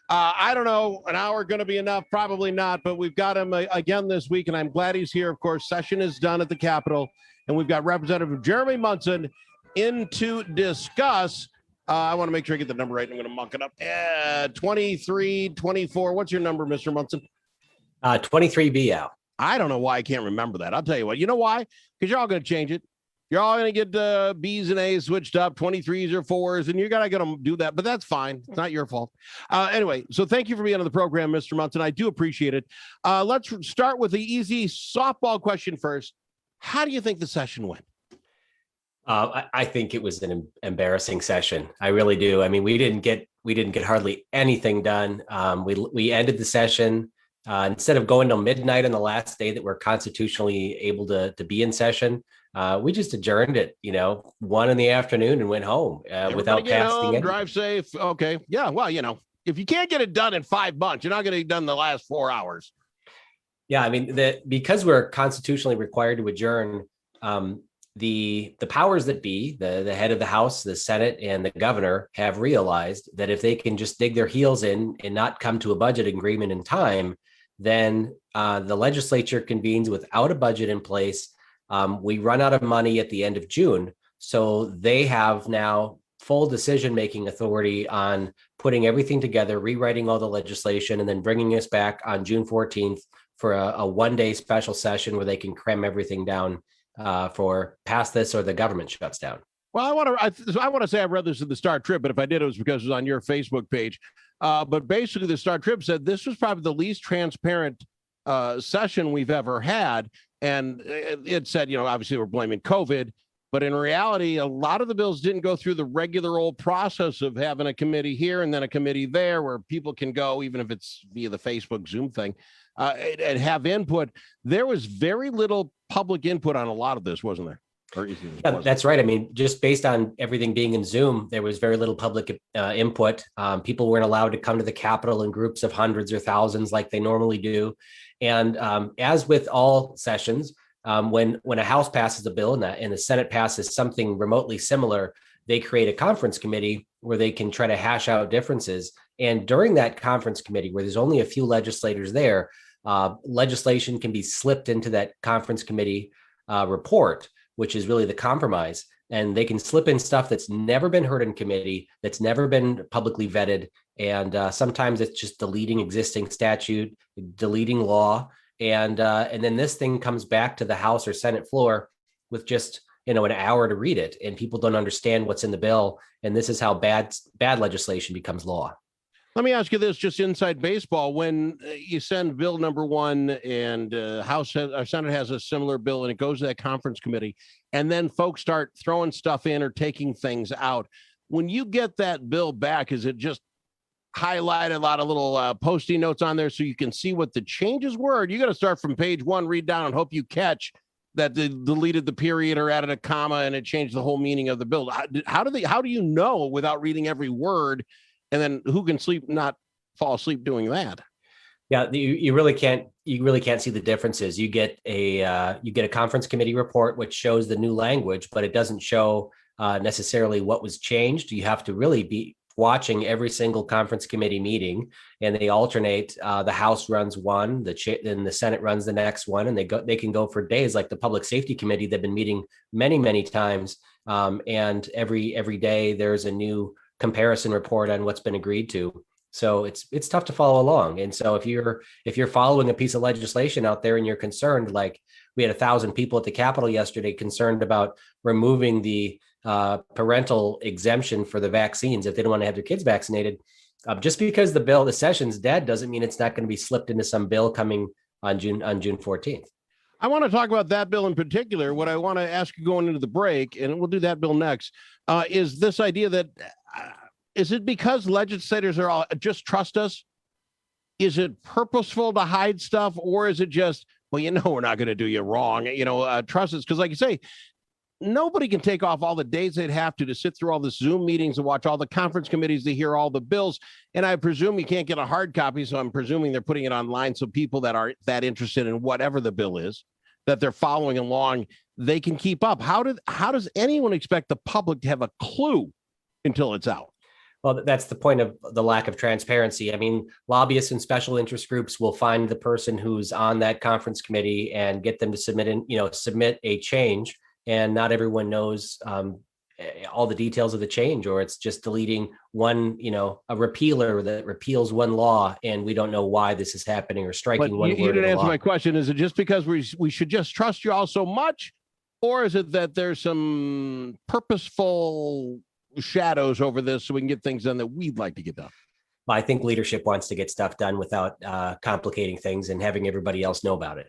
I don't know, an hour going to be enough? Probably not, but we've got him again this week, and I'm glad he's here. Of course, session is done at the Capitol, and we've got Representative Jeremy Munson in to discuss. I want to make sure I get the number right. I'm going to muck it up. 2324. What's your number, Mr. Munson? 23B out. I don't know why I can't remember that. I'll tell you what. You know why? Because you're all going to change it. You're all going to get B's and A's switched up, 23s or 4s, and you're going to do that, but that's fine. It's not your fault. Anyway, so thank you for being on the program, Mr. Munson. I do appreciate it. Let's start with the easy softball question first. How do you think the session went? I think it was an embarrassing session. I really do. I mean, we didn't get hardly anything done. We ended the session instead of going till midnight on the last day that we're constitutionally able to be in session. We just adjourned it, 1 PM and went home without passing it. Drive safe. Okay. Yeah. Well, if you can't get it done in 5 months, you're not going to get it done in the last 4 hours. Yeah. I mean, because we're constitutionally required to adjourn, the powers that be, the head of the House, the Senate, and the governor have realized that if they can just dig their heels in and not come to a budget agreement in time, then the legislature convenes without a budget in place. We run out of money at the end of June. So they have now full decision-making authority on putting everything together, rewriting all the legislation, and then bringing us back on June 14th for a one-day special session where they can cram everything down for past this or the government shuts down. Well, I want to say I read this in the Star Trib, but if I did, it was because it was on your Facebook page. But basically, the Star Trib said this was probably the least transparent session we've ever had. And it said, obviously we're blaming COVID, but in reality, a lot of the bills didn't go through the regular old process of having a committee here and then a committee there where people can go, even if it's via the Facebook Zoom thing, and have input. There was very little public input on a lot of this, wasn't there? Yeah, that's right. I mean, just based on everything being in Zoom, there was very little public input. People weren't allowed to come to the Capitol in groups of hundreds or thousands like they normally do. And as with all sessions, when a House passes a bill and the Senate passes something remotely similar, they create a conference committee where they can try to hash out differences. And during that conference committee, where there's only a few legislators there, legislation can be slipped into that conference committee report, which is really the compromise. And they can slip in stuff that's never been heard in committee, that's never been publicly vetted. And sometimes it's just deleting existing statute, deleting law. And then this thing comes back to the House or Senate floor with just, an hour to read it. And people don't understand what's in the bill. And this is how bad legislation becomes law. Let me ask you this, just inside baseball, when you send bill number 1 and Senate has a similar bill and it goes to that conference committee, and then folks start throwing stuff in or taking things out, when you get that bill back, is it just highlighted a lot of little Post-it notes on there so you can see what the changes were? Or you got to start from page 1, read down, and hope you catch that they deleted the period or added a comma and it changed the whole meaning of the bill? How do you know without reading every word? And then who can not fall asleep doing that? Yeah, you really can't see the differences. You get a conference committee report which shows the new language, but it doesn't show necessarily what was changed. You have to really be watching every single conference committee meeting, and they alternate. The House runs one, then the Senate runs the next one, and they can go for days. Like the Public Safety Committee, they've been meeting many times, and every day there's a new comparison report on what's been agreed to. So it's tough to follow along. And so if you're following a piece of legislation out there and you're concerned, like we had 1,000 people at the Capitol yesterday concerned about removing the parental exemption for the vaccines if they don't want to have their kids vaccinated, just because the session's dead doesn't mean it's not going to be slipped into some bill coming on June 14th. I want to talk about that bill in particular. What I want to ask you going into the break, and we'll do that bill next, is this idea that is it because legislators are all just trust us? Is it purposeful to hide stuff, or is it just, well, we're not going to do you wrong, trust us? Because like you say, nobody can take off all the days they'd have to sit through all the Zoom meetings and watch all the conference committees to hear all the bills. And I presume you can't get a hard copy. So I'm presuming they're putting it online so people that aren't that interested in whatever the bill is, that they're following along, they can keep up. How does anyone expect the public to have a clue until it's out? Well, that's the point of the lack of transparency. I mean, lobbyists and special interest groups will find the person who's on that conference committee and get them to submit a change. And not everyone knows all the details of the change, or it's just deleting one, a repealer that repeals one law, and we don't know why this is happening, or striking But one you word. didn't of the answer law. my question. Is it just because we should just trust you all so much, or is it that there's some purposeful shadows over this so we can get things done that we'd like to get done? I think leadership wants to get stuff done without complicating things and having everybody else know about it.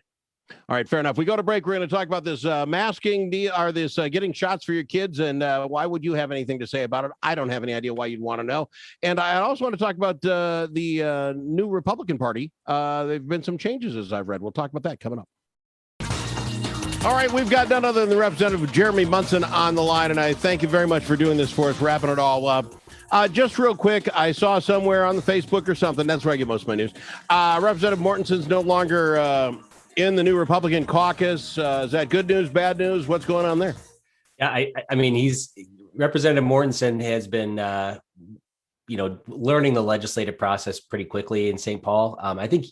All right, fair enough. We go to break. We're going to talk about this masking, this getting shots for your kids, and why would you have anything to say about it? I don't have any idea why you'd want to know. And I also want to talk about the new Republican Party. There've been some changes, as I've read. We'll talk about that coming up. All right, we've got none other than the Representative Jeremy Munson on the line, and I thank you very much for doing this for us, wrapping it all up. Just real quick, I saw somewhere on the Facebook or something, that's where I get most of my news. Representative Mortenson's no longer in the new Republican caucus. Is that good news, bad news? What's going on there? Yeah, I mean, Representative Mortenson has been, learning the legislative process pretty quickly in St. Paul. I think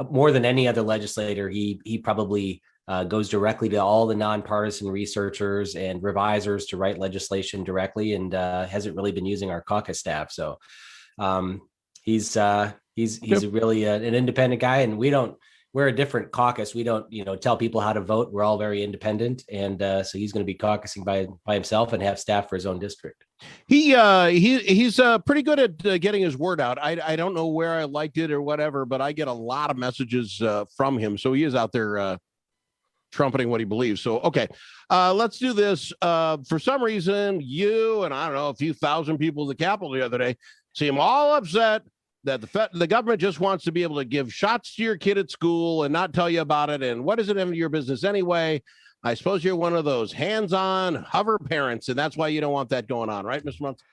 more than any other legislator, he probably goes directly to all the nonpartisan researchers and revisers to write legislation directly, and hasn't really been using our caucus staff. So he's really an independent guy, and we're a different caucus. We don't, tell people how to vote. We're all very independent, and so he's going to be caucusing by himself and have staff for his own district. He's pretty good at getting his word out. I don't know where I liked it or whatever, but I get a lot of messages from him. So he is out there trumpeting what he believes. So, okay, let's do this. For some reason, you and I don't know, a few thousand people at the Capitol the other day seem all upset that the government just wants to be able to give shots to your kid at school and not tell you about it. And what is it into your business anyway? I suppose you're one of those hands-on hover parents, and that's why you don't want that going on, right, Mr. Munson?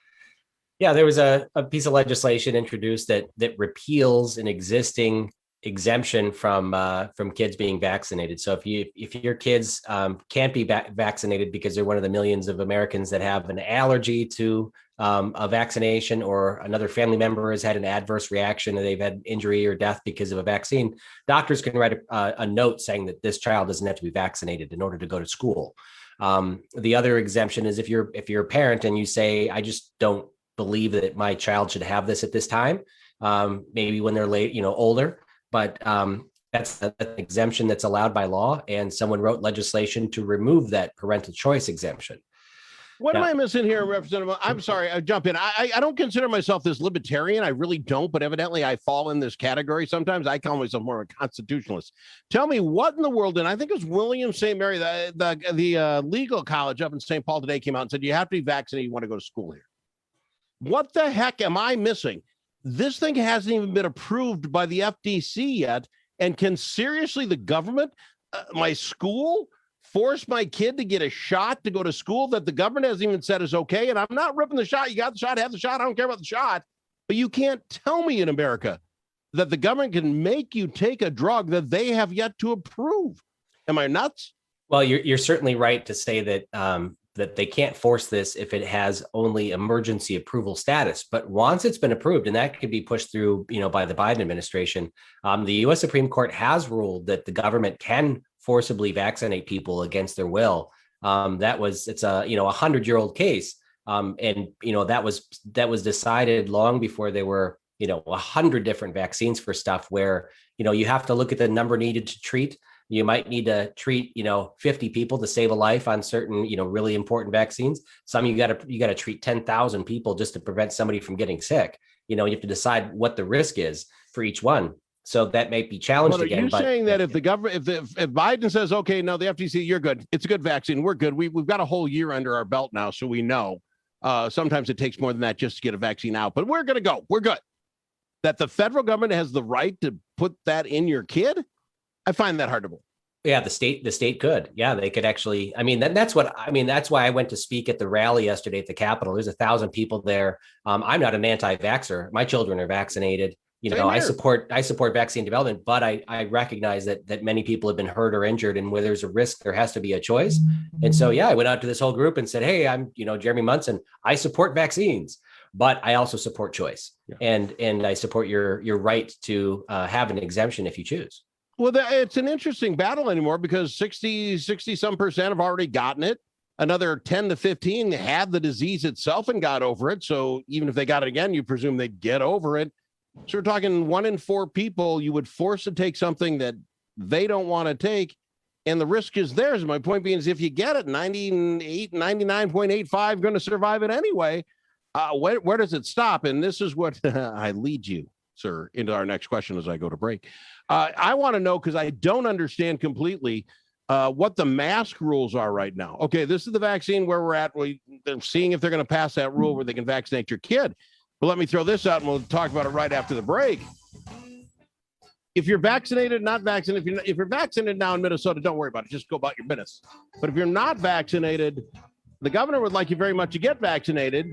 Yeah, there was a piece of legislation introduced that repeals an existing exemption from kids being vaccinated. So if your kids can't be vaccinated because they're one of the millions of Americans that have an allergy to a vaccination, or another family member has had an adverse reaction and they've had injury or death because of a vaccine, doctors can write a note saying that this child doesn't have to be vaccinated in order to go to school. The other exemption is if you're a parent and you say, I just don't believe that my child should have this at this time, maybe when they're older. But that's an exemption that's allowed by law, and someone wrote legislation to remove that parental choice exemption. What am I missing here, Representative? I'm sorry, I jump in. I don't consider myself this libertarian. I really don't, but evidently I fall in this category. Sometimes I call myself more of a constitutionalist. Tell me what in the world, and I think it was William St. Mary, the legal college up in St. Paul today came out and said, you have to be vaccinated, you want to go to school here. What the heck am I missing? This thing hasn't even been approved by the FDC yet. And can seriously the government, my school, force my kid to get a shot to go to school that the government hasn't even said is okay? And I'm not ripping the shot. You got the shot, have the shot. I don't care about the shot. But you can't tell me in America that the government can make you take a drug that they have yet to approve. Am I nuts? Well, you're certainly right to say that that they can't force this if it has only emergency approval status. But once it's been approved, and that could be pushed through, by the Biden administration, the U.S. Supreme Court has ruled that the government can forcibly vaccinate people against their will. It's a 100-year-old case, and that was decided long before there were 100 different vaccines for stuff where you have to look at the number needed to treat. You might need to treat, 50 people to save a life on certain, really important vaccines. Some you got to treat 10,000 people just to prevent somebody from getting sick. You have to decide what the risk is for each one. So that may be challenged again. Are you saying that if the government, if Biden says, okay, no, the FTC, you're good, it's a good vaccine, we're good. We've got a whole year under our belt now, so we know. Sometimes it takes more than that just to get a vaccine out, but we're going to go. We're good. That the federal government has the right to put that in your kid? I find that hard to believe. Yeah, the state could. Yeah, they could actually. That's why I went to speak at the rally yesterday at the Capitol. There's 1,000 people there. I'm not an anti-vaxxer. My children are vaccinated. I support vaccine development, but I recognize that many people have been hurt or injured, and where there's a risk, there has to be a choice. And so, I went out to this whole group and said, hey, I'm, Jeremy Munson. I support vaccines, but I also support choice, Yeah. and I support your right to have an exemption if you choose. Well, it's an interesting battle anymore because 60 some percent have already gotten it. Another 10 to 15 had the disease itself and got over it. So even if they got it again, you presume they'd get over it. So we're talking 1 in 4 people you would force to take something that they don't want to take. And the risk is theirs. My point being is if you get it, 99.85 going to survive it anyway. Where does it stop? And this is what I lead you, sir, into our next question as I go to break. I want to know, because I don't understand completely what the mask rules are right now. Okay, this is the vaccine where we're at. They're seeing if they're going to pass that rule where they can vaccinate your kid. But let me throw this out and we'll talk about it right after the break. If you're vaccinated, not vaccinated, if you're vaccinated now in Minnesota, don't worry about it. Just go about your business. But if you're not vaccinated, the governor would like you very much to get vaccinated,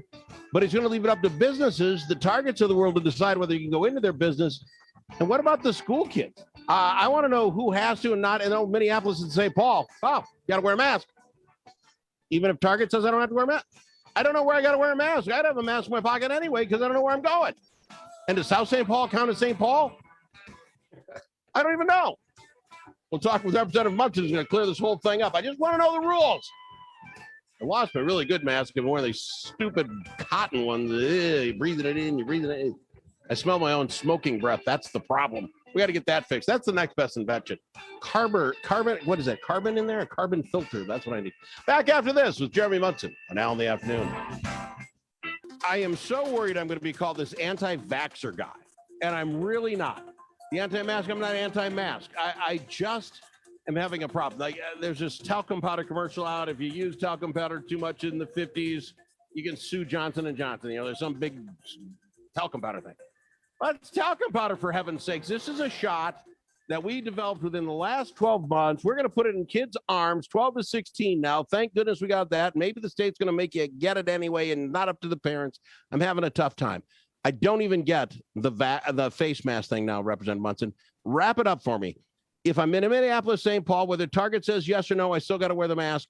but he's going to leave it up to businesses, the targets of the world, to decide whether you can go into their business. And what about the school kids? I want to know who has to and not. And Minneapolis and St. Paul, you got to wear a mask. Even if Target says I don't have to wear a mask. I don't know where I got to wear a mask. I'd have a mask in my pocket anyway because I don't know where I'm going. And does South St. Paul count as St. Paul? I don't even know. We'll talk with Representative Munson, who's going to clear this whole thing up. I just want to know the rules. I lost my really good mask and one of these stupid cotton ones. You're breathing it in, you're breathing it in. I smell my own smoking breath. That's the problem. We got to get that fixed. That's the next best invention. Carbon, what is that? Carbon in there? A carbon filter. That's what I need. Back after this with Jeremy Munson on Al in the Afternoon. I am so worried I'm going to be called this anti-vaxxer guy, and I'm really not. The anti-mask, I'm not anti-mask. I just am having a problem. Like there's this talcum powder commercial out. If you use talcum powder too much in the 50s, you can sue Johnson & Johnson. You know, there's some big talcum powder thing. But it's talcum powder, for heaven's sakes. This is a shot that we developed within the last 12 months. We're going to put it in kids' arms, 12 to 16 now. Thank goodness we got that. Maybe the state's going to make you get it anyway and not up to the parents. I'm having a tough time. I don't even get the face mask thing now, Representative Munson. Wrap it up for me. If I'm in Minneapolis, St. Paul, whether Target says yes or no, I still got to wear the mask.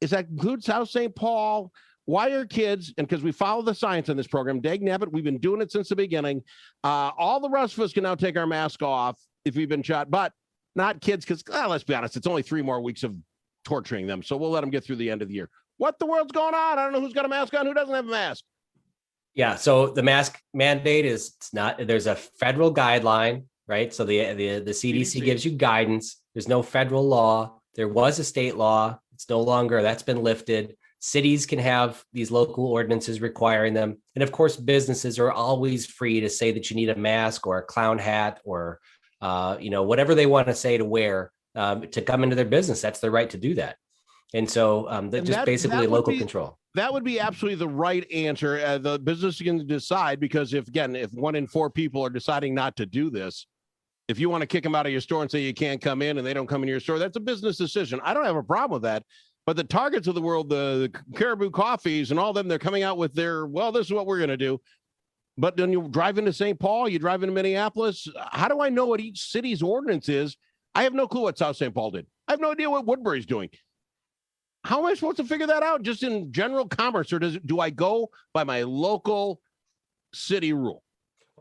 Does that include South St. Paul? Why are kids, and because we follow the science in this program, dag nabbit, we've been doing it since the beginning. All the rest of us can now take our mask off if we've been shot, but not kids, because let's be honest, it's only 3 more weeks of torturing them. So we'll let them get through the end of the year. What the world's going on? I don't know who's got a mask on, who doesn't have a mask. Yeah, so the mask mandate it's not, there's a federal guideline, right? So the CDC gives you guidance. There's no federal law. There was a state law. It's no longer, that's been lifted. Cities can have these local ordinances requiring them. And of course, businesses are always free to say that you need a mask or a clown hat or, whatever they want to say to wear to come into their business. That's their right to do that. And so basically local control. That would be absolutely the right answer. The business can decide, because if 1 in 4 people are deciding not to do this, if you want to kick them out of your store and say you can't come in and they don't come into your store, that's a business decision. I don't have a problem with that. But the Targets of the world, the Caribou Coffees and all of them, they're coming out with their, this is what we're going to do. But then you drive into St. Paul, you drive into Minneapolis. How do I know what each city's ordinance is? I have no clue what South St. Paul did. I have no idea what Woodbury's doing. How am I supposed to figure that out just in general commerce? Or do I go by my local city rule?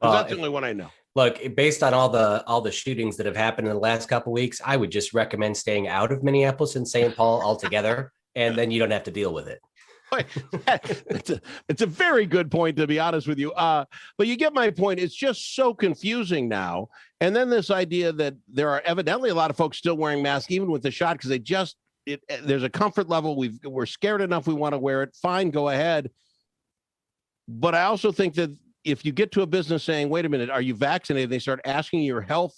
That's the only one I know. Look, based on all the shootings that have happened in the last couple of weeks, I would just recommend staying out of Minneapolis and St. Paul altogether, and then you don't have to deal with it. It's a very good point, to be honest with you. But you get my point. It's just so confusing now. And then this idea that there are evidently a lot of folks still wearing masks, even with the shot, because there's a comfort level. We're scared enough. We want to wear it. Fine, go ahead. But I also think that if you get to a business saying, wait a minute, are you vaccinated? They start asking your health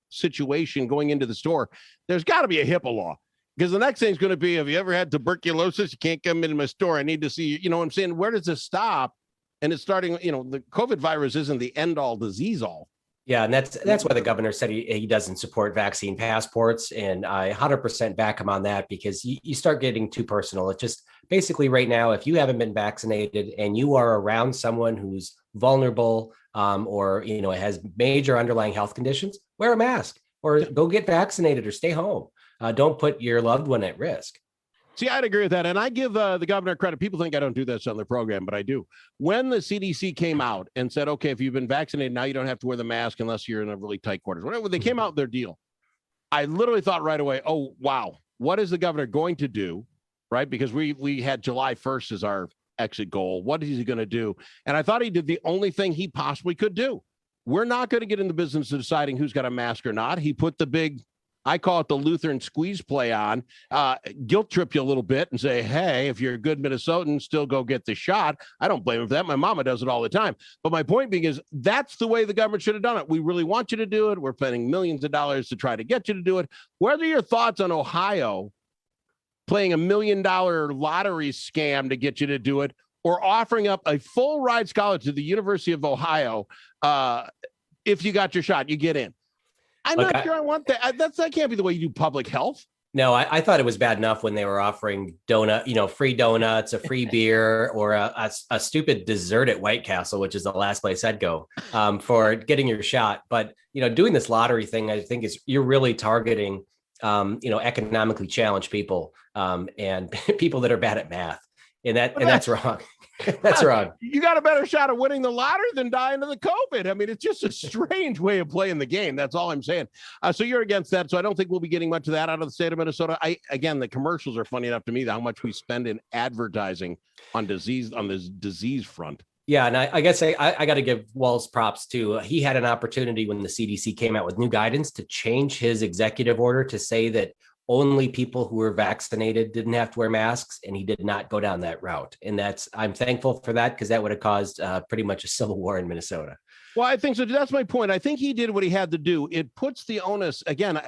situation going into the store. There's got to be a HIPAA law, because the next thing is going to be, have you ever had tuberculosis? You can't come into my store. I need to see you. You know what I'm saying? Where does this stop? And it's starting, the COVID virus isn't the end all disease all. Yeah, and that's why the governor said he doesn't support vaccine passports, and I 100% back him on that, because you start getting too personal. It's just basically right now, if you haven't been vaccinated and you are around someone who's vulnerable or has major underlying health conditions, wear a mask or go get vaccinated or stay home. Don't put your loved one at risk. See, I'd agree with that. And I give the governor credit. People think I don't do this on the program, but I do. When the CDC came out and said, okay, if you've been vaccinated, now you don't have to wear the mask unless you're in a really tight quarters. Whatever, they came out with their deal. I literally thought right away, oh, wow, what is the governor going to do? Right? Because we had July 1st as our exit goal. What is he going to do? And I thought he did the only thing he possibly could do. We're not going to get in the business of deciding who's got a mask or not. He put the big, I call it the Lutheran squeeze play on, guilt trip you a little bit and say, hey, if you're a good Minnesotan, still go get the shot. I don't blame him for that. My mama does it all the time. But my point being is that's the way the government should have done it. We really want you to do it. We're spending millions of dollars to try to get you to do it. What are your thoughts on Ohio playing $1 million lottery scam to get you to do it, or offering up a full ride scholarship to the University of Ohio? If you got your shot, you get in. I'm not sure I want that. That can't be the way you do public health. No, I thought it was bad enough when they were offering free donuts, a free beer, or a stupid dessert at White Castle, which is the last place I'd go for getting your shot. But, doing this lottery thing, I think you're really targeting, economically challenged people and people that are bad at math. And that's wrong. That's wrong. You got a better shot of winning the lottery than dying of the COVID. I mean, it's just a strange way of playing the game. That's all I'm saying. So you're against that. So I don't think we'll be getting much of that out of the state of Minnesota. Again, the commercials are funny enough to me, how much we spend in advertising on this disease front. Yeah. And I guess I got to give Walz props too. He had an opportunity when the CDC came out with new guidance to change his executive order to say that only people who were vaccinated didn't have to wear masks, and he did not go down that route. And I'm thankful for that, because that would have caused pretty much a civil war in Minnesota. Well, I think so. That's my point. I think he did what he had to do. It puts the onus, again,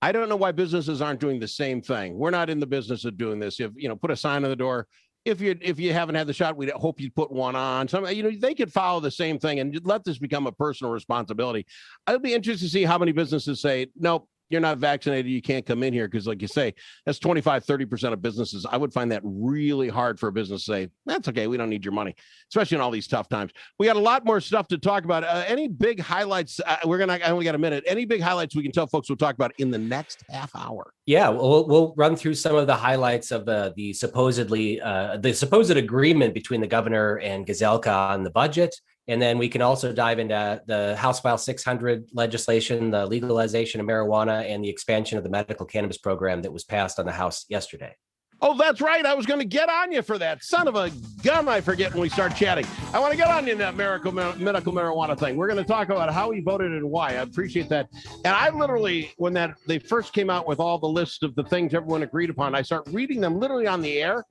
I don't know why businesses aren't doing the same thing. We're not in the business of doing this. If, put a sign on the door, if you haven't had the shot, we hope you put one on. They could follow the same thing and let this become a personal responsibility. I'd be interested to see how many businesses say, nope, you're not vaccinated, you can't come in here. Because like you say, that's 25-30% of businesses. I would find that really hard for a business to say, that's okay, we don't need your money, especially in all these tough times. We got a lot more stuff to talk about. Any big highlights? I only got a minute. Any big highlights we can tell folks we'll talk about in the next half hour? Yeah, we'll run through some of the highlights of the supposed agreement between the governor and Gazelka on the budget. And then we can also dive into the House File 600 legislation, the legalization of marijuana, and the expansion of the medical cannabis program that was passed on the House yesterday. Oh, that's right. I was going to get on you for that. Son of a gun, I forget when we start chatting. I want to get on you in that medical marijuana thing. We're going to talk about how he voted and why. I appreciate that. And I literally, when they first came out with all the list of the things everyone agreed upon, I start reading them literally on the air.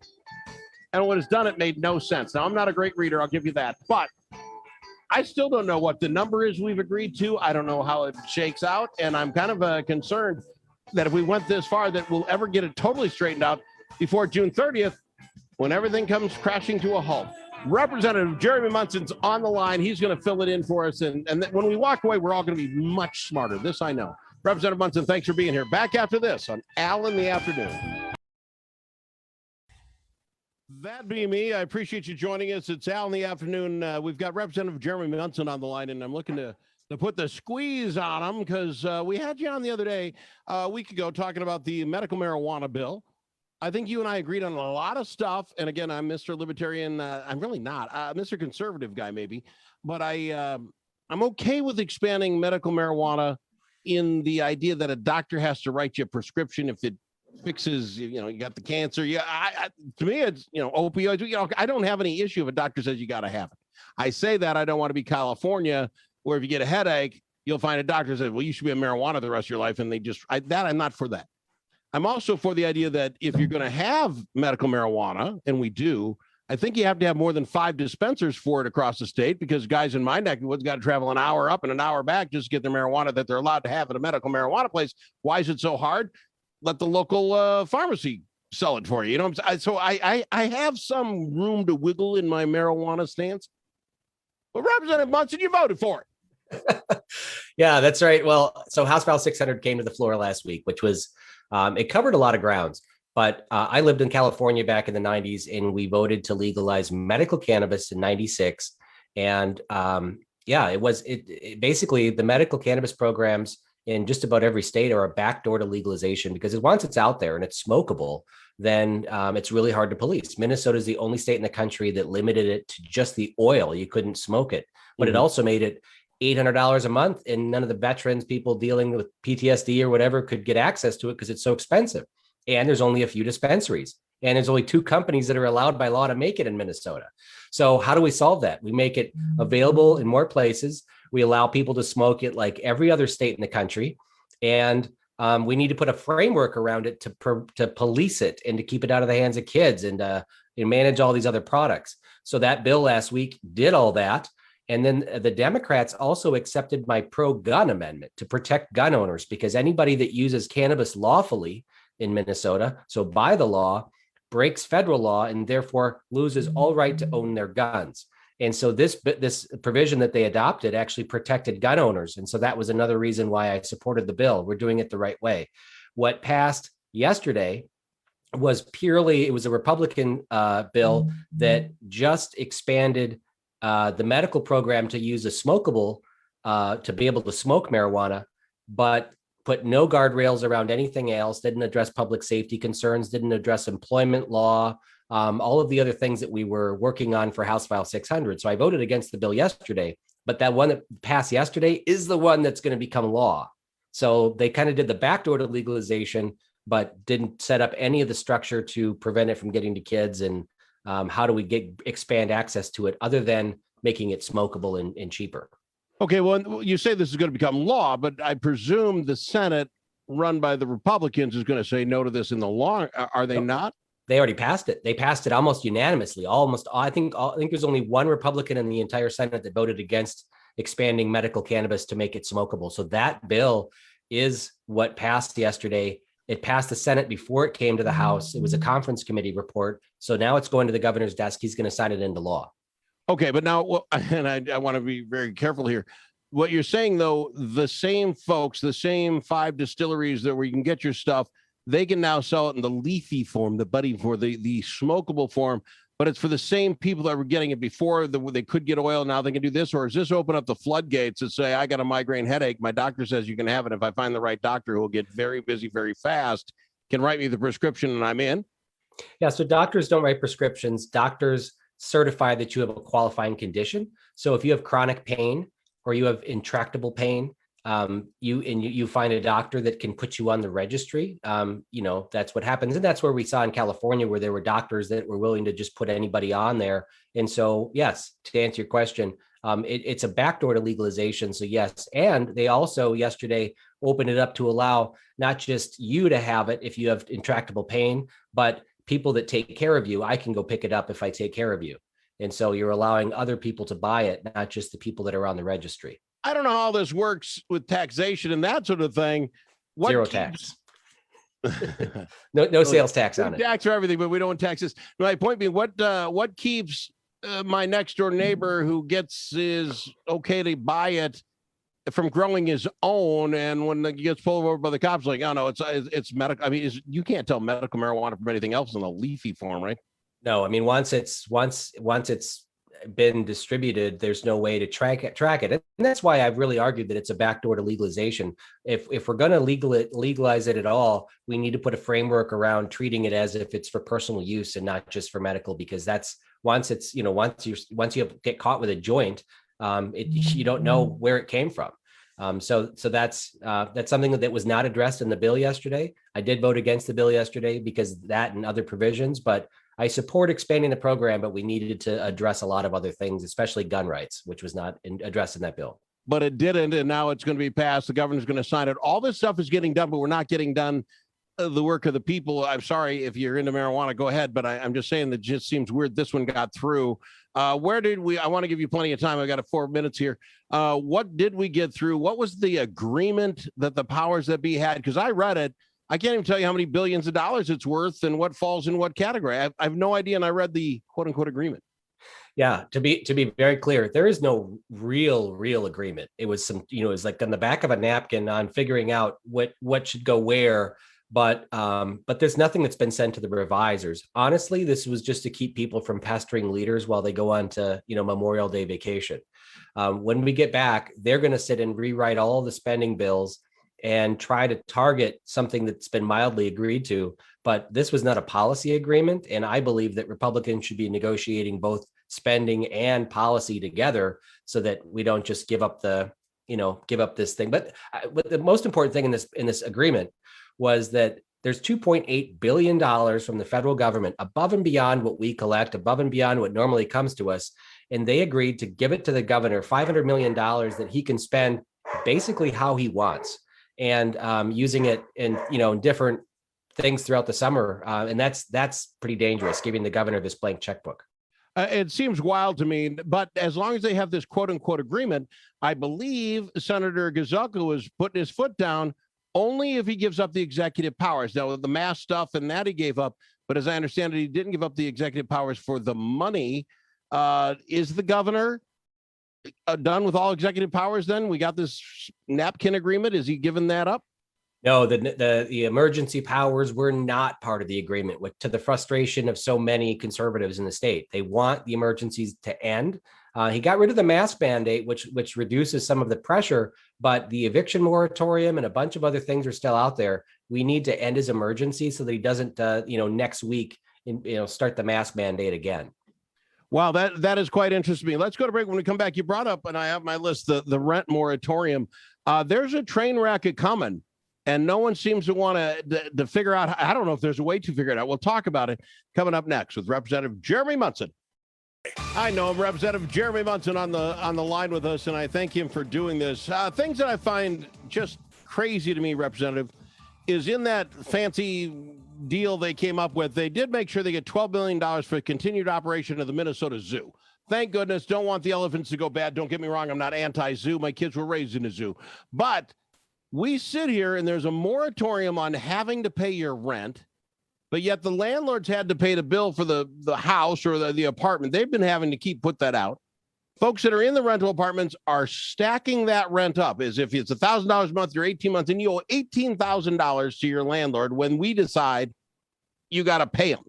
And when it's done, it made no sense. Now, I'm not a great reader. I'll give you that. But I still don't know what the number is we've agreed to. I don't know how it shakes out. And I'm kind of concerned that if we went this far, that we'll ever get it totally straightened out before June 30th, when everything comes crashing to a halt. Representative Jeremy Munson's on the line. He's going to fill it in for us. And when we walk away, we're all going to be much smarter. This I know. Representative Munson, thanks for being here. Back after this on Al in the Afternoon. That be me. I appreciate you joining us. It's Al in the Afternoon. We've got Representative Jeremy Munson on the line, and I'm looking to put the squeeze on him because we had you on the other day, a week ago, talking about the medical marijuana bill. I think you and I agreed on a lot of stuff. And again, I'm Mr. Libertarian. I'm really not. Mr. Conservative guy, maybe. But I'm okay with expanding medical marijuana in the idea that a doctor has to write you a prescription if it fixes, you got the cancer. Yeah, to me, it's, opioids. I don't have any issue if a doctor says you got to have it. I say that I don't want to be California, where if you get a headache, you'll find a doctor says, well, you should be on marijuana the rest of your life. And I'm not for that. I'm also for the idea that if you're going to have medical marijuana, and we do, I think you have to have more than 5 dispensers for it across the state, because guys in my neck of the woods got to travel an hour up and an hour back just to get their marijuana that they're allowed to have at a medical marijuana place. Why is it so hard? Let the local pharmacy sell it for you. So I have some room to wiggle in my marijuana stance. But Representative Munson, you voted for it. Yeah, that's right. Well, so House File 600 came to the floor last week, which was, it covered a lot of grounds. But I lived in California back in the 90s, and we voted to legalize medical cannabis in 96. And it was basically the medical cannabis programs in just about every state are a backdoor to legalization, because once it's out there and it's smokable, then it's really hard to police. Minnesota is the only state in the country that limited it to just the oil. You couldn't smoke it, but it also made it $800 a month, and none of the veterans, people dealing with PTSD or whatever, could get access to it because it's so expensive. And there's only a few dispensaries, and there's only 2 companies that are allowed by law to make it in Minnesota. So how do we solve that? We make it available in more places. We allow people to smoke it like every other state in the country. And we need to put a framework around it to police it and to keep it out of the hands of kids and manage all these other products. So that bill last week did all that. And then the Democrats also accepted my pro-gun amendment to protect gun owners, because anybody that uses cannabis lawfully in Minnesota, so by the law, breaks federal law and therefore loses all right to own their guns. And so this provision that they adopted actually protected gun owners. And so that was another reason why I supported the bill. We're doing it the right way. What passed yesterday was it was a Republican bill that just expanded the medical program to use a smokable, to be able to smoke marijuana, but put no guardrails around anything else, didn't address public safety concerns, didn't address employment law, all of the other things that we were working on for House File 600. So I voted against the bill yesterday, but that one that passed yesterday is the one that's going to become law. So they kind of did the backdoor to legalization, but didn't set up any of the structure to prevent it from getting to kids. And how do we expand access to it other than making it smokable and cheaper? Okay, well, you say this is going to become law, but I presume the Senate, run by the Republicans, is going to say no to this in the law. Are they not? They already passed it. They passed it almost unanimously. I think there's only one Republican in the entire Senate that voted against expanding medical cannabis to make it smokable. So that bill is what passed yesterday. It passed the Senate before it came to the House. It was a conference committee report. So now it's going to the governor's desk. He's going to sign it into law. Okay, but now, and I want to be very careful here. What you're saying, though, the same folks, the same 5 distilleries where you can get your stuff, they can now sell it in the leafy form, the budding form, the smokable form, but it's for the same people that were getting it before. They could get oil, now they can do this? Or does this open up the floodgates and say, I got a migraine headache, my doctor says you can have it. If I find the right doctor who will get very busy very fast, can write me the prescription and I'm in? Yeah, so doctors don't write prescriptions. Doctors certify that you have a qualifying condition. So if you have chronic pain or you have intractable pain, you find a doctor that can put you on the registry. That's what happens. And that's where we saw in California, where there were doctors that were willing to just put anybody on there. And so, yes, to answer your question, it's a backdoor to legalization. So yes. And they also yesterday opened it up to allow not just you to have it if you have intractable pain, but people that take care of you. I can go pick it up if I take care of you. And so you're allowing other people to buy it, not just the people that are on the registry. I don't know how this works with taxation and that sort of thing. Zero tax. no sales tax on it. Tax for everything, but we don't tax this. My point being, what keeps my next door neighbor who gets his okay to buy it from growing his own, and when it gets pulled over by the cops, like, oh no, it's medical. I mean, you can't tell medical marijuana from anything else in the leafy form, right? No, I mean, once it's been distributed, there's no way to track it. And that's why I've really argued that it's a backdoor to legalization. If we're going to legalize it at all, we need to put a framework around treating it as if it's for personal use and not just for medical, because that's once you get caught with a joint, you don't know where it came from. So that's something that was not addressed in the bill yesterday. I did vote against the bill yesterday because that and other provisions, but I support expanding the program, but we needed to address a lot of other things, especially gun rights, which was not addressed in that bill. But it didn't, and now it's going to be passed. The governor's going to sign it. All this stuff is getting done, but we're not getting done the work of the people. I'm sorry if you're into marijuana, go ahead, but I'm just saying that just seems weird this one got through. I want to give you plenty of time. I've got 4 minutes here. What did we get through? What was the agreement that the powers that be had? Because I read it. I can't even tell you how many billions of dollars it's worth and what falls in what category. I have no idea. And I read the quote unquote agreement. Yeah, to be very clear, there is no real agreement. It was it was like on the back of a napkin on figuring out what should go where. But there's nothing that's been sent to the revisers. Honestly, this was just to keep people from pestering leaders while they go on to, Memorial Day vacation. When we get back, they're going to sit and rewrite all the spending bills and try to target something that's been mildly agreed to. But this was not a policy agreement. And I believe that Republicans should be negotiating both spending and policy together so that we don't just give up this thing. But the most important thing in this agreement was that there's $2.8 billion from the federal government above and beyond what we collect, above and beyond what normally comes to us. And they agreed to give it to the governor, $500 million that he can spend basically how he wants, and using it in different things throughout the summer. And that's pretty dangerous, giving the governor this blank checkbook. It seems wild to me, but as long as they have this quote unquote agreement, I believe Senator Gazelka was putting his foot down only if he gives up the executive powers. Now, the mask stuff and that he gave up, but as I understand it, he didn't give up the executive powers for the money. Is the governor done with all executive powers then? We got this napkin agreement. Is he giving that up? No, the emergency powers were not part of the agreement, to the frustration of so many conservatives in the state. They want the emergencies to end. He got rid of the mask mandate, which reduces some of the pressure, but the eviction moratorium and a bunch of other things are still out there. We need to end his emergency so that he doesn't, next week, start the mask mandate again. Wow, that is quite interesting to me. Let's go to break. When we come back, you brought up, and I have my list, the rent moratorium. There's a train wreck coming, and no one seems to want to figure out. I don't know if there's a way to figure it out. We'll talk about it coming up next with Representative Jeremy Munson. I know Representative Jeremy Munson on the line with us, and I thank him for doing this. Things that I find just crazy to me, Representative, is in that fancy deal they came up with, they did make sure they get $12 billion for continued operation of the Minnesota Zoo. Thank goodness. Don't want the elephants to go bad. Don't get me wrong. I'm not anti-zoo. My kids were raised in a zoo. But we sit here and there's a moratorium on having to pay your rent, but yet the landlords had to pay the bill for the house or the apartment. They've been having to put that out. Folks that are in the rental apartments are stacking that rent up as if it's $1,000 a month, you're 18 months, and you owe $18,000 to your landlord when we decide you got to pay them.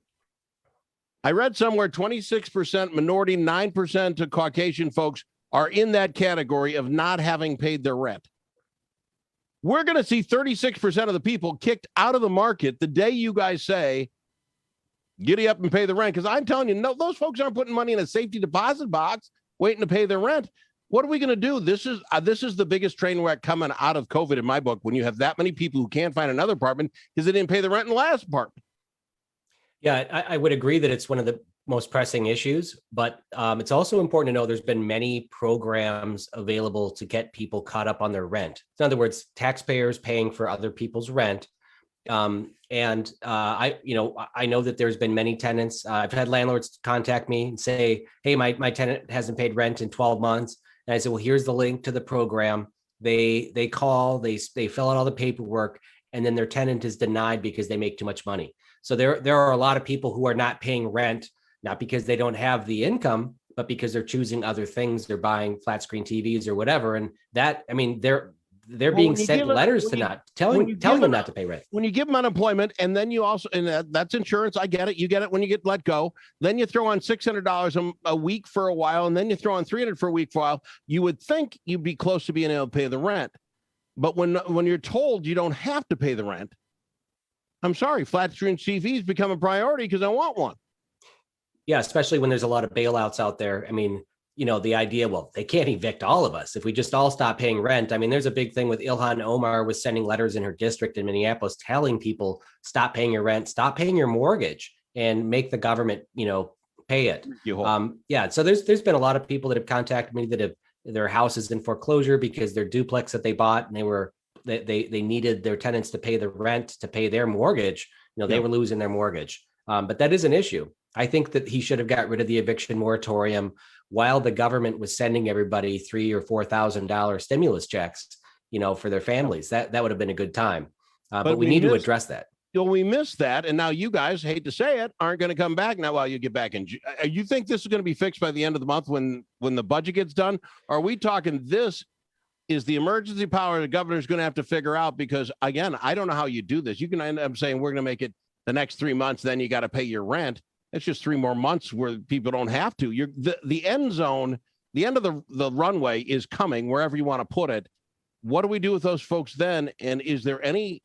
I read somewhere 26% minority, 9% to Caucasian folks are in that category of not having paid their rent. We're going to see 36% of the people kicked out of the market the day you guys say, giddy up and pay the rent. Because I'm telling you, no, those folks aren't putting money in a safety deposit box waiting to pay their rent. What are we going to do? This is the biggest train wreck coming out of COVID in my book, when you have that many people who can't find another apartment because they didn't pay the rent in the last apartment. Yeah, I would agree that it's one of the most pressing issues, but it's also important to know there's been many programs available to get people caught up on their rent. In other words, taxpayers paying for other people's rent. I know that there's been many tenants. I've had landlords contact me and say, hey, my tenant hasn't paid rent in 12 months. And I said, well, here's the link to the program. They call, they fill out all the paperwork, and then their tenant is denied because they make too much money. So there are a lot of people who are not paying rent, not because they don't have the income, but because they're choosing other things. They're buying flat screen TVs or whatever. And that, I mean, they're being sent letters to telling them not to pay rent. When you give them unemployment, and then you also, and that's insurance. I get it. You get it when you get let go. Then you throw on $600 a week for a while, and then you throw on $300 for a week for a while. You would think you'd be close to being able to pay the rent. But when you're told you don't have to pay the rent, I'm sorry, flat screen TVs become a priority because I want one. Yeah, especially when there's a lot of bailouts out there. I mean, the idea, well, they can't evict all of us if we just all stop paying rent. I mean, there's a big thing with Ilhan Omar was sending letters in her district in Minneapolis telling people, stop paying your rent, stop paying your mortgage, and make the government, pay it. Yeah. So there's been a lot of people that have contacted me that have their houses in foreclosure because their duplex that they bought, and they needed their tenants to pay the rent to pay their mortgage. They were losing their mortgage. But that is an issue. I think that he should have got rid of the eviction moratorium while the government was sending everybody $3,000 or $4,000 stimulus checks, for their families. That would have been a good time. But we need to address that. We missed that. And now you guys, hate to say it, aren't going to come back now while you get back in. You think this is going to be fixed by the end of the month when the budget gets done? Or are we talking this is the emergency power the governor's going to have to figure out? Because, again, I don't know how you do this. You can end up saying we're going to make it the next 3 months, then you got to pay your rent. It's just 3 more months where people don't have to. The end zone, the end of the runway is coming wherever you want to put it. what do we do with those folks then? And is there anyone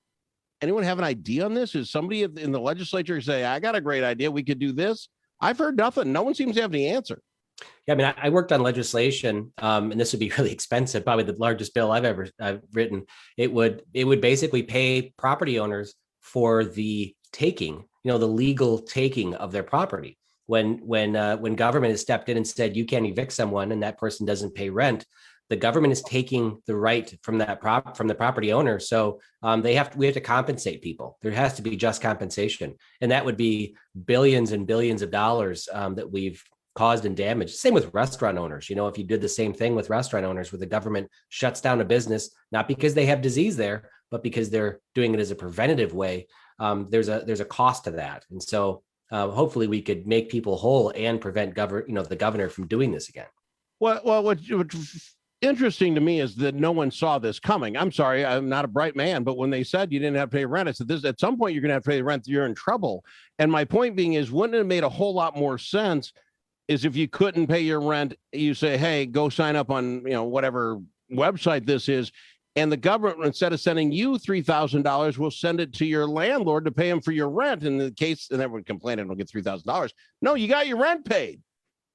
have an idea on this? Is somebody in the legislature say, I got a great idea, we could do this? I've heard nothing. No one seems to have any answer. Yeah, I mean, I worked on legislation, and this would be really expensive, probably the largest bill I've written. It would basically pay property owners for the taking, the legal taking of their property. When government has stepped in and said you can't evict someone and that person doesn't pay rent, the government is taking the right from from the property owner. So we have to compensate people. There has to be just compensation, and that would be billions and billions of dollars that we've caused and damaged. Same with restaurant owners. If you did the same thing with restaurant owners, where the government shuts down a business, not because they have disease there, but because they're doing it as a preventative way, there's a cost to that. And so hopefully we could make people whole and prevent the governor from doing this again. Well, what's interesting to me is that no one saw this coming. I'm sorry, I'm not a bright man, but when they said you didn't have to pay rent, I said, this at some point you're going to have to pay rent. You're in trouble. And my point being is, wouldn't it have made a whole lot more sense is if you couldn't pay your rent, you say, hey, go sign up on, whatever website this is. And the government, instead of sending you $3,000, will send it to your landlord to pay him for your rent. In the case, and everyone complained, and will get $3,000. No, you got your rent paid.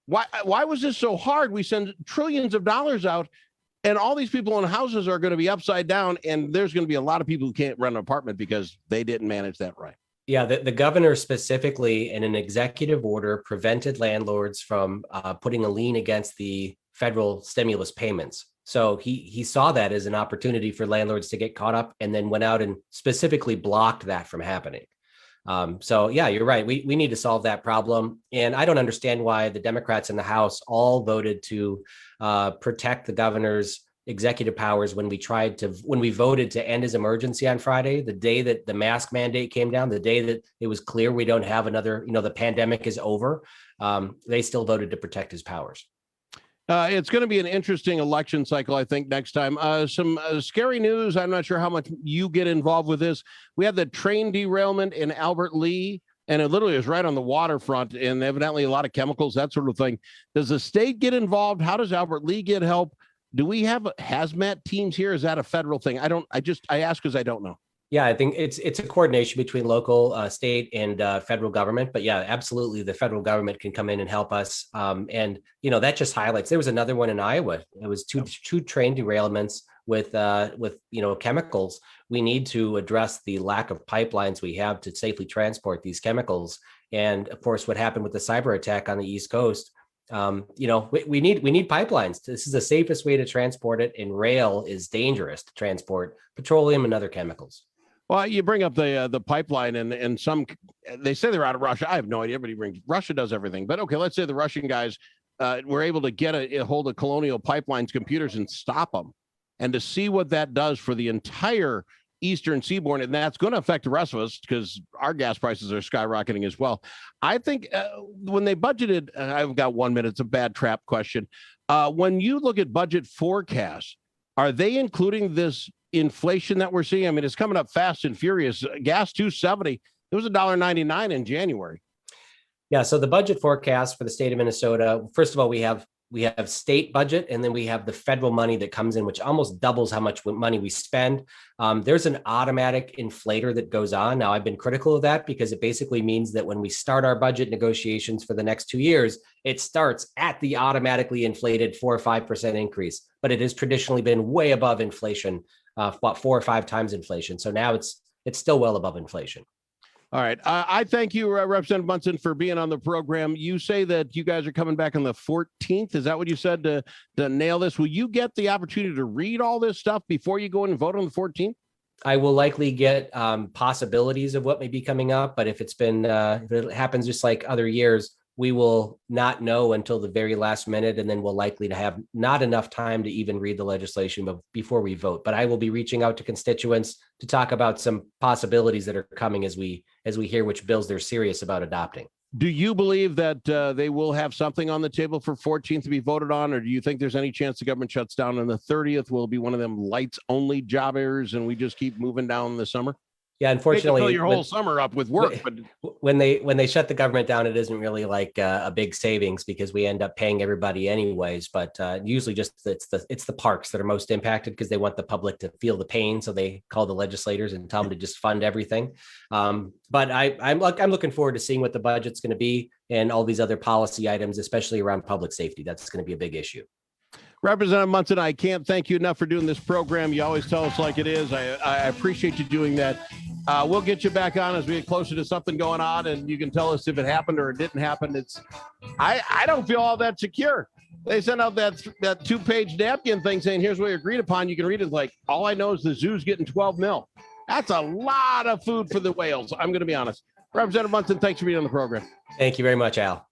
Why was this so hard? We send trillions of dollars out, and all these people in houses are going to be upside down. And there's going to be a lot of people who can't rent an apartment because they didn't manage that right. Yeah, the governor specifically in an executive order prevented landlords from putting a lien against the federal stimulus payments. So he saw that as an opportunity for landlords to get caught up, and then went out and specifically blocked that from happening. So yeah, you're right. We need to solve that problem. And I don't understand why the Democrats in the House all voted to protect the governor's executive powers when we voted to end his emergency on Friday, the day that the mask mandate came down, the day that it was clear we don't have another, the pandemic is over. They still voted to protect his powers. It's going to be an interesting election cycle, I think, next time. Some scary news. I'm not sure how much you get involved with this. We had the train derailment in Albert Lee, and it literally was right on the waterfront, and evidently a lot of chemicals, that sort of thing. Does the state get involved? How does Albert Lee get help? Do we have hazmat teams here? Is that a federal thing? I ask because I don't know. Yeah, I think it's a coordination between local, state, and federal government. But yeah, absolutely, the federal government can come in and help us. And that just highlights. There was another one in Iowa. It was two train derailments with chemicals. We need to address the lack of pipelines we have to safely transport these chemicals. And of course, what happened with the cyber attack on the East Coast. We need pipelines. This is the safest way to transport it, and rail is dangerous to transport petroleum and other chemicals. Well, you bring up the pipeline, and some, they say they're out of Russia. I have no idea. Russia does everything. But okay, let's say the Russian guys were able to get a hold of Colonial Pipeline's computers and stop them, and to see what that does for the entire Eastern Seaboard, and that's going to affect the rest of us because our gas prices are skyrocketing as well. I think when they budgeted, I've got 1 minute. It's a bad trap question. When you look at budget forecasts, are they including this inflation that we're seeing? I mean, it's coming up fast and furious. Gas $2.70. It was $1.99 in January. Yeah. So the budget forecast for the state of Minnesota, first of all, we have state budget, and then we have the federal money that comes in, which almost doubles how much money we spend. There's an automatic inflator that goes on. Now, I've been critical of that because it basically means that when we start our budget negotiations for the next 2 years, it starts at the automatically inflated 4 or 5% increase, but it has traditionally been way above inflation, about 4 or 5 times inflation. So now it's still well above inflation. All right. I thank you, Representative Munson, for being on the program. You say that you guys are coming back on the 14th. Is that what you said to nail this? Will you get the opportunity to read all this stuff before you go in and vote on the 14th? I will likely get possibilities of what may be coming up, but if it happens just like other years, we will not know until the very last minute, and then we'll likely to have not enough time to even read the legislation before we vote. But I will be reaching out to constituents to talk about some possibilities that are coming as we hear which bills they're serious about adopting. Do you believe that they will have something on the table for 14th to be voted on, or do you think there's any chance the government shuts down on the 30th? Will it be one of them lights only job errors and we just keep moving down in the summer? Yeah, Hate to unfortunately, fill your whole summer up with work, but when they shut the government down, it isn't really like a big savings because we end up paying everybody anyways. But usually, just it's the parks that are most impacted because they want the public to feel the pain, so they call the legislators and tell them to just fund everything. But I'm looking forward to seeing what the budget's going to be and all these other policy items, especially around public safety. That's going to be a big issue. Representative Munson, I can't thank you enough for doing this program. You always tell us like it is. I appreciate you doing that. We'll get you back on as we get closer to something going on, and you can tell us if it happened or it didn't happen. I don't feel all that secure. They sent out that 2-page napkin thing saying, here's what we agreed upon. You can read it. Like, all I know is the zoo's getting 12 mil. That's a lot of food for the whales. I'm going to be honest. Representative Munson, thanks for being on the program. Thank you very much, Al.